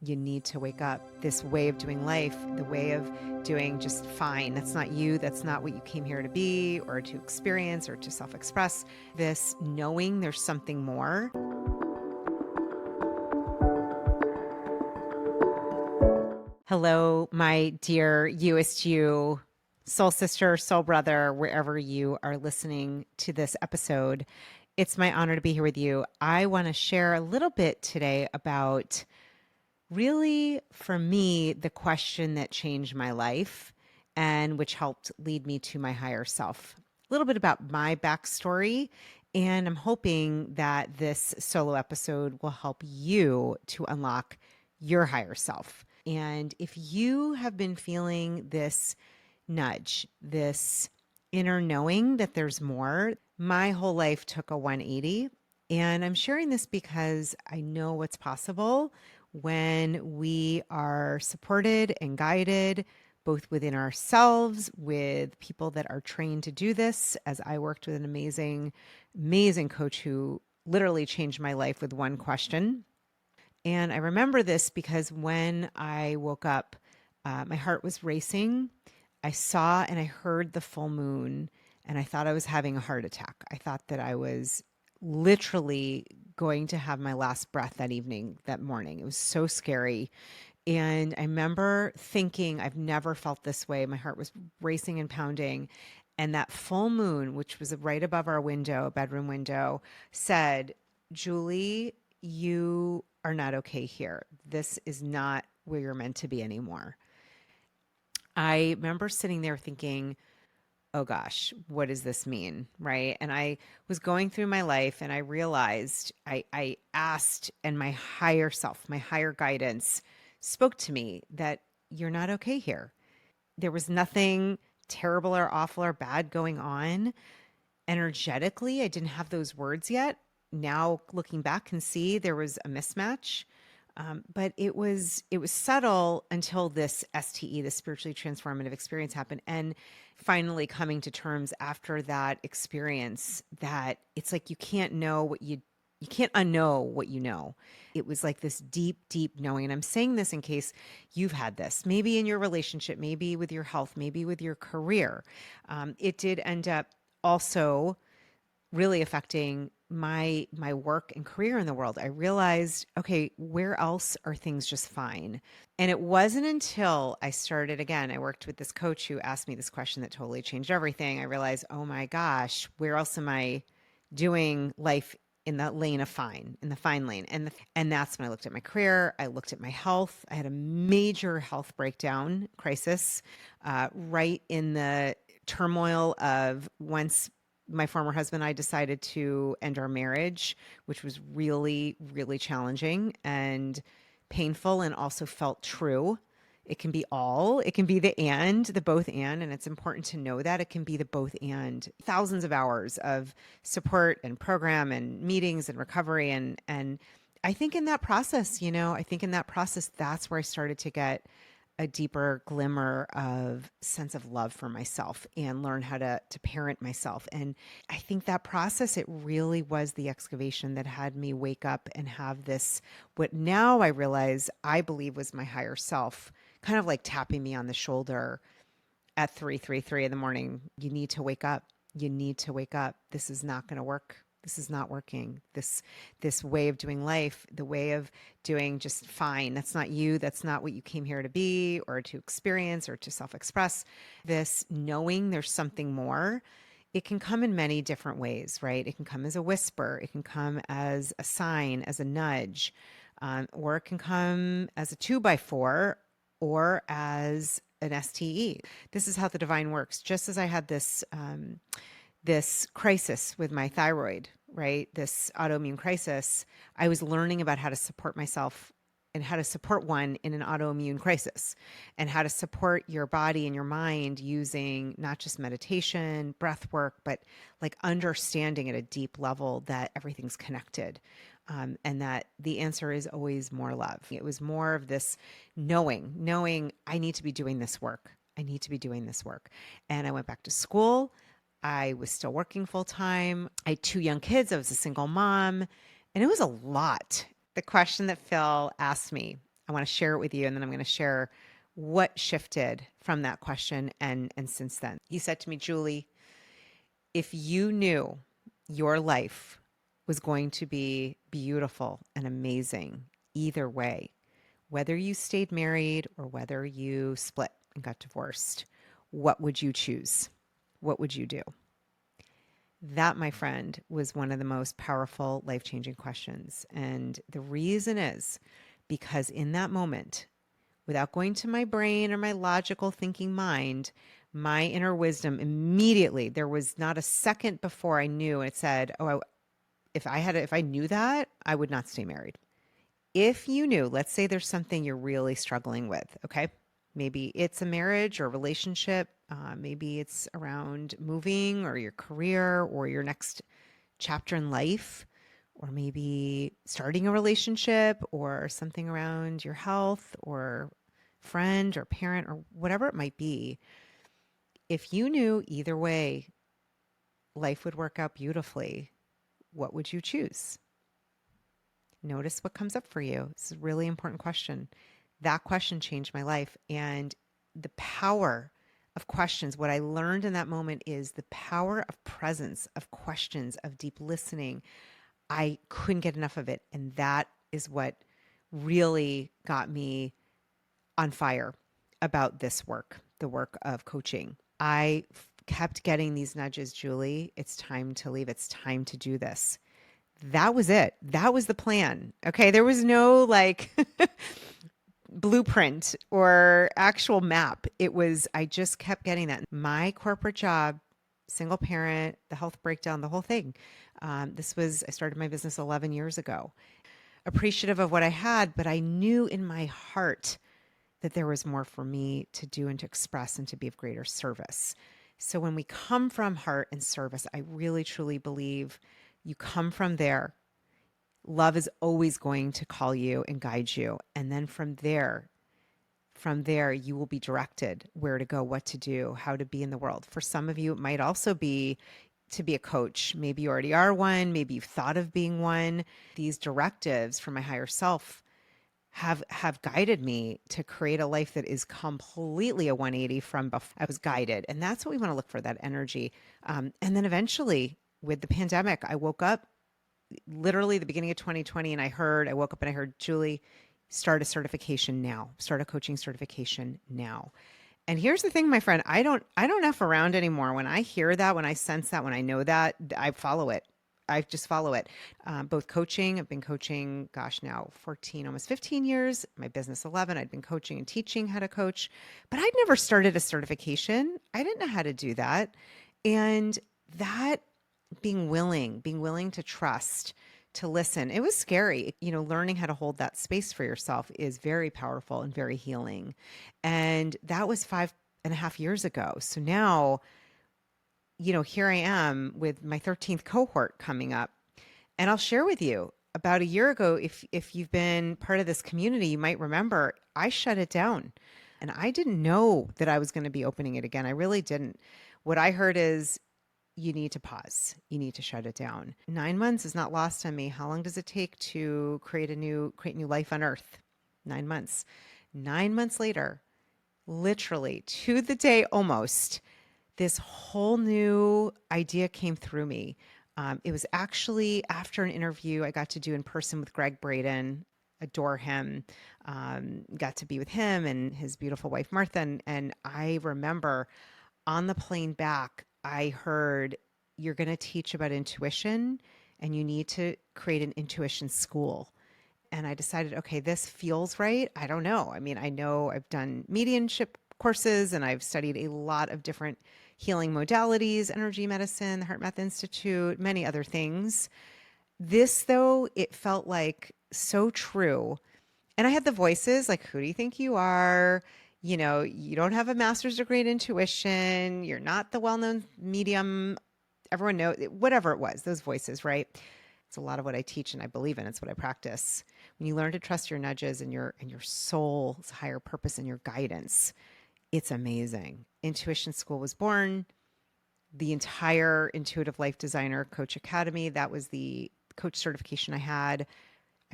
You need to wake up. This way of doing life, the way of doing just fine. That's not you. That's not what you came here to be or to experience or to self-express. This knowing there's something more. Hello, my dear you, soul sister, soul brother, wherever you are listening to this episode. It's my honor to be here with you. I want to share a little bit today about really, for me, the question that changed my life and which helped lead me to my higher self. A little bit about my backstory. And I'm hoping that this solo episode will help you to unlock your higher self. And if you have been feeling this nudge, this inner knowing that there's more, my whole life took a 180. And I'm sharing this because I know what's possible when we are supported and guided, both within ourselves, with people that are trained to do this. As I worked with an amazing coach who literally changed my life with one question. And I remember this because when I woke up, my heart was racing. I saw and I heard the full moon, and I thought I was having a heart attack. I thought that I was literally going to have my last breath that evening, that morning. It was so scary. And I remember thinking, I've never felt this way. My heart was racing and pounding. And that full moon, which was right above our window, bedroom window, said, Julie, you are not okay here. This is not where you're meant to be anymore. I remember sitting there thinking, oh gosh, what does this mean? Right. And I was going through my life and I realized I asked, and my higher self, my higher guidance spoke to me that you're not okay here. There was nothing terrible or awful or bad going on. Energetically, I didn't have those words yet. Now looking back can see there was a mismatch. But it was subtle until this STE, the spiritually transformative experience, happened, and finally coming to terms after that experience that it's like you can't know what you can't unknow what you know. It was like this deep knowing. And I'm saying this in case you've had this, maybe in your relationship, maybe with your health, maybe with your career. It did end up also really affecting my work and career in the world. I realized, okay, where else are things just fine? And it wasn't until I started again, I worked with this coach who asked me this question that totally changed everything. I realized, oh my gosh, where else am I doing life in the lane of fine, in the fine lane? And that's when I looked at my career. I looked at my health. I had a major health breakdown crisis right in the turmoil of once my former husband and I decided to end our marriage, which was really, really challenging and painful and also felt true. It can be all, it can be the both and it's important to know that it can be the both and. Thousands of hours of support and program and meetings and recovery. And I think in that process, that's where I started to get a deeper glimmer of sense of love for myself and learn how to parent myself. And I think that process, it really was the excavation that had me wake up and have this, what now I realize I believe was my higher self, kind of like tapping me on the shoulder at 3:33 in the morning. You need to wake up. You need to wake up. This is not going to work. This is not working. This way of doing life, the way of doing just fine. That's not you. That's not what you came here to be or to experience or to self-express. This knowing there's something more, it can come in many different ways, right? It can come as a whisper. It can come as a sign, as a nudge, or it can come as a 2x4 or as an STE. This is how the divine works. Just as I had this crisis with my thyroid, right? This autoimmune crisis, I was learning about how to support myself and how to support one in an autoimmune crisis and how to support your body and your mind using not just meditation, breath work, but like understanding at a deep level that everything's connected. And that the answer is always more love. It was more of this knowing I need to be doing this work. I need to be doing this work. And I went back to school. I was still working full time. I had 2 young kids. I was a single mom, and it was a lot. The question that Phil asked me I want to share it with you, and then I'm going to share what shifted from that question and since then. He said to me, Julie, if you knew your life was going to be beautiful and amazing either way, whether you stayed married or whether you split and got divorced, what would you choose? What would you do? That, my friend, was one of the most powerful, life-changing questions. And the reason is because in that moment, without going to my brain or my logical thinking mind, my inner wisdom immediately, there was not a second before I knew, it said, oh, if I knew that, I would not stay married. If you knew, let's say there's something you're really struggling with, okay? Maybe it's a marriage or a relationship. Maybe it's around moving or your career or your next chapter in life, or maybe starting a relationship or something around your health or friend or parent or whatever it might be. If you knew either way, life would work out beautifully, what would you choose? Notice what comes up for you. It's a really important question. That question changed my life. And the power of questions, what I learned in that moment is the power of presence, of questions, of deep listening. I couldn't get enough of it. And that is what really got me on fire about this work, the work of coaching. I kept getting these nudges, Julie, it's time to leave. It's time to do this. That was it. That was the plan. Okay. There was no like blueprint or actual map. It was, I just kept getting that. My corporate job, single parent, the health breakdown, the whole thing. I started my business 11 years ago. Appreciative of what I had, but I knew in my heart that there was more for me to do and to express and to be of greater service. So when we come from heart and service, I really truly believe you come from there. Love is always going to call you and guide you. And then from there, you will be directed where to go, what to do, how to be in the world. For some of you, it might also be to be a coach. Maybe you already are one. Maybe you've thought of being one. These directives from my higher self have guided me to create a life that is completely a 180 from before I was guided. And that's what we want to look for, that energy. And then eventually with the pandemic, I woke up literally the beginning of 2020 and I woke up and I heard, Julie, start a certification now, start a coaching certification now. And here's the thing, my friend, I don't F around anymore. When I hear that, when I sense that, when I know that, I follow it. I just follow it. Both coaching, I've been coaching, gosh, now 14, almost 15 years, my business 11. I'd been coaching and teaching how to coach, but I'd never started a certification. I didn't know how to do that. And that being willing to trust, to listen, it was scary. You know, learning how to hold that space for yourself is very powerful and very healing. And that was 5.5 years ago. So now, here I am with my 13th cohort coming up. And I'll share with you, about a year ago, if you've been part of this community, you might remember I shut it down. And I didn't know that I was going to be opening it again. I really didn't. What I heard is you need to pause. You need to shut it down. 9 months is not lost on me. How long does it take to create new life on earth? 9 months. 9 months later, literally to the day almost, this whole new idea came through me. It was actually after an interview I got to do in person with Greg Braden. Adore him. Got to be with him and his beautiful wife, Martha. And I remember on the plane back, I heard, you're going to teach about intuition and you need to create an intuition school. And I decided, okay, this feels right. I don't know. I mean, I know I've done mediumship courses and I've studied a lot of different healing modalities, energy medicine, the Heart Math Institute, many other things. This, though, it felt like so true. And I had the voices like, who do you think you are? You don't have a master's degree in intuition. You're not the well-known medium. Everyone knows, whatever it was, those voices, right? It's a lot of what I teach and I believe in. It's what I practice. When you learn to trust your nudges and your soul's higher purpose and your guidance, it's amazing. Intuition School was born. The entire Intuitive Life Designer Coach Academy, that was the coach certification I had.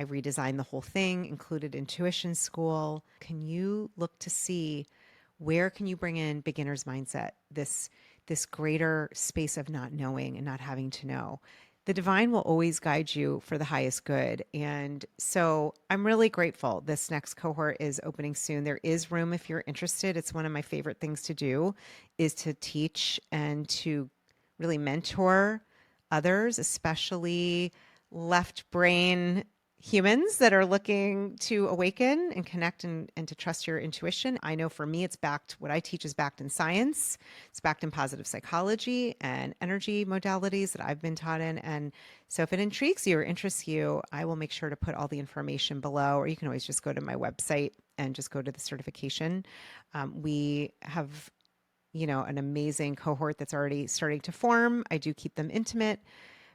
I redesigned the whole thing, included intuition school. Can you look to see where can you bring in beginner's mindset, this greater space of not knowing and not having to know? The divine will always guide you for the highest good. And so I'm really grateful. This next cohort is opening soon. There is room if you're interested. It's one of my favorite things to do is to teach and to really mentor others, especially left brain humans that are looking to awaken and connect and to trust your intuition. I know for me, it's backed, what I teach is backed in science. It's backed in positive psychology and energy modalities that I've been taught in. And so if it intrigues you or interests you, I will make sure to put all the information below, or you can always just go to my website and just go to the certification. We have, an amazing cohort that's already starting to form. I do keep them intimate.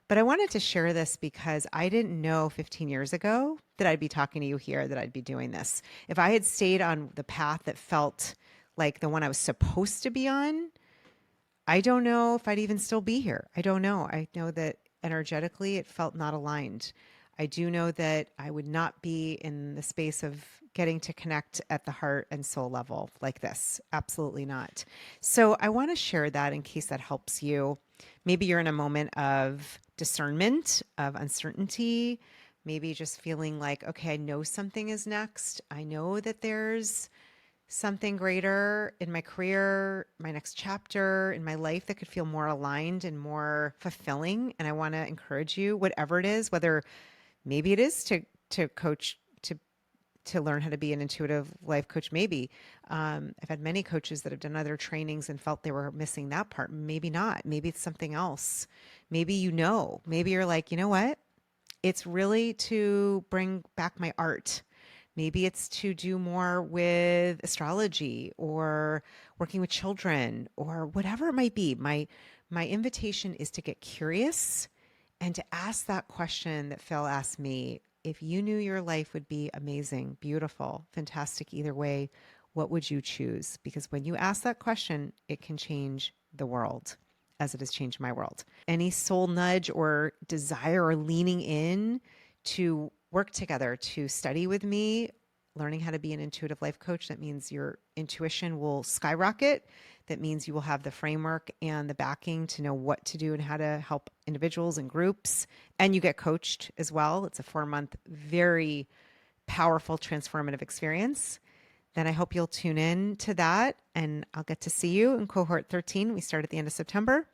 But I wanted to share this because I didn't know 15 years ago that I'd be talking to you here, that I'd be doing this. If I had stayed on the path that felt like the one I was supposed to be on, I don't know if I'd even still be here. I don't know. I know that energetically it felt not aligned. I do know that I would not be in the space of getting to connect at the heart and soul level like this. Absolutely not. So I want to share that in case that helps you. Maybe you're in a moment of discernment, of uncertainty, maybe just feeling like, okay, I know something is next. I know that there's something greater in my career, my next chapter in my life that could feel more aligned and more fulfilling. And I want to encourage you, whatever it is, whether maybe it is to coach, to learn how to be an intuitive life coach. Maybe I've had many coaches that have done other trainings and felt they were missing that part. Maybe not. Maybe it's something else. Maybe maybe you're like, you know what? It's really to bring back my art. Maybe it's to do more with astrology or working with children or whatever it might be. My invitation is to get curious and to ask that question that Phil asked me. If you knew your life would be amazing, beautiful, fantastic either way, what would you choose? Because when you ask that question, it can change the world as it has changed my world. Any soul nudge or desire or leaning in to work together, to study with me, learning how to be an intuitive life coach, that means your intuition will skyrocket. That means you will have the framework and the backing to know what to do and how to help individuals and groups. And you get coached as well. It's a 4-month, very powerful, transformative experience. Then I hope you'll tune in to that and I'll get to see you in cohort 13. We start at the end of September.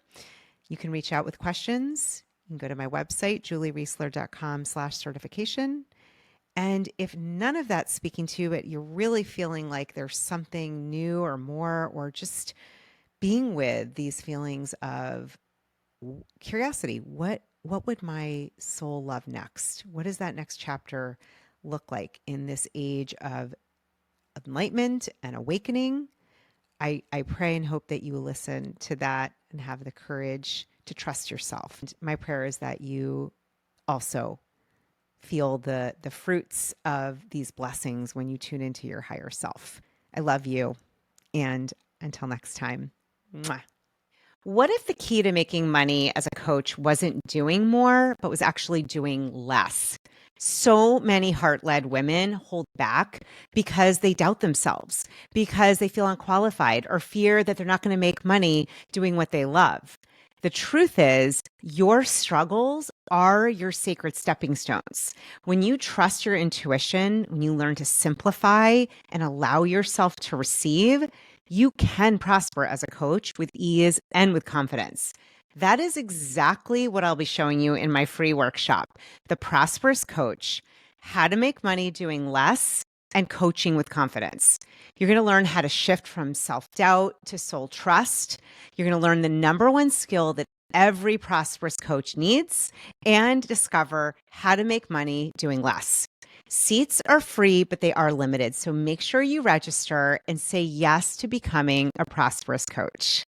You can reach out with questions. You can go to my website, julieriesler.com/certification. And if none of that's speaking to you, but you're really feeling like there's something new or more, or just being with these feelings of curiosity, what would my soul love next? What does that next chapter look like in this age of enlightenment and awakening? I pray and hope that you will listen to that and have the courage to trust yourself. And my prayer is that you also feel the fruits of these blessings when you tune into your higher self. I love you. And until next time. Mwah. What if the key to making money as a coach wasn't doing more, but was actually doing less? So many heart-led women hold back because they doubt themselves, because they feel unqualified or fear that they're not going to make money doing what they love. The truth is, your struggles are your sacred stepping stones. When you trust your intuition, when you learn to simplify and allow yourself to receive, you can prosper as a coach with ease and with confidence. That is exactly what I'll be showing you in my free workshop, The Prosperous Coach: How to Make Money Doing Less and Coaching with Confidence. You're going to learn how to shift from self-doubt to soul trust. You're going to learn the number one skill that every prosperous coach needs and discover how to make money doing less. Seats are free, but they are limited. So make sure you register and say yes to becoming a prosperous coach.